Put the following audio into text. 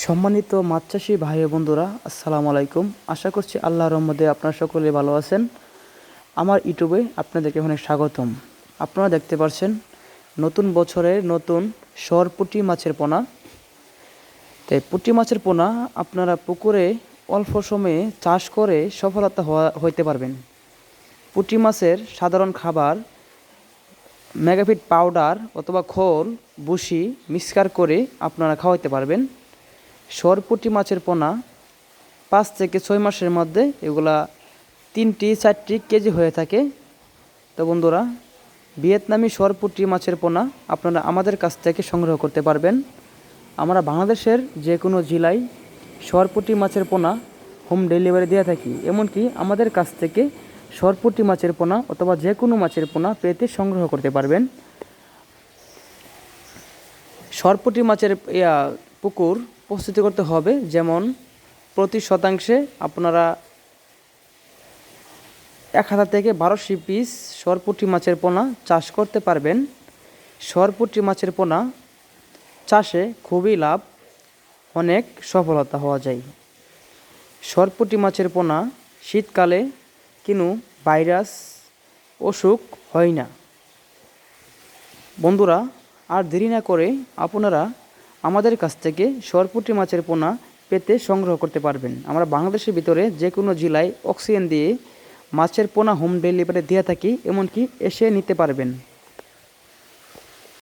সম্মানিত মাছ চাষি ভাই ও বন্ধুরা, আসসালামু আলাইকুম। আশা করছি আল্লাহর রহমতে আপনারা সকলে ভালো আছেন। আমার ইউটিউবে আপনাদেরকে অনেক স্বাগতম। আপনারা দেখতে পাচ্ছেন নতুন বছরের নতুন পুঁটি মাছের পোনা। তাই পুঁটি মাছের পোনা আপনারা পুকুরে অল্প সময়ে চাষ করে সফলতা হইতে পারবেন। পুঁটি মাছের সাধারণ খাবার মেগাফিট পাউডার অথবা খোল ভুসি মিক্সচার করে আপনারা খাওয়াইতে পারবেন। পুঁটি মাছের পোনা 5 থেকে 6 মাসের মধ্যে এগুলা 3-4 কেজি হয়ে থাকে। তো বন্ধুরা, ভিয়েতনামি পুঁটি মাছের পোনা আপনারা আমাদের কাছ থেকে সংগ্রহ করতে পারবেন। আমরা বাংলাদেশের যে কোনো জেলায় পুঁটি মাছের পোনা হোম ডেলিভারি দিয়ে থাকি। এমনকি আমাদের কাছ থেকে পুঁটি মাছের পোনা অথবা যে কোনো মাছের পোনা পেতে সংগ্রহ করতে পারবেন। পুঁটি মাছের পুকুর প্রস্তুতি করতে হবে, যেমন প্রতি শতাংশে আপনারা 1000 থেকে 1200 পিস পুঁটি মাছের পোনা চাষ করতে পারবেন। পুঁটি মাছের পোনা চাষে খুবই লাভ, অনেক সফলতা হওয়া যায়। পুঁটি মাছের পোনা শীতকালে কোনো ভাইরাস অসুখ হয় না। বন্ধুরা, আর দেরি না করে আপনারা আমাদের কাছ থেকে পুঁটি মাছের পোনা পেতে সংগ্রহ করতে পারবেন। আমরা বাংলাদেশের ভিতরে যে কোনো জেলায় অক্সিজেন দিয়ে মাছের পোনা হোম ডেলিভারি দিয়ে থাকি, এমনকি এসে নিতে পারবেন।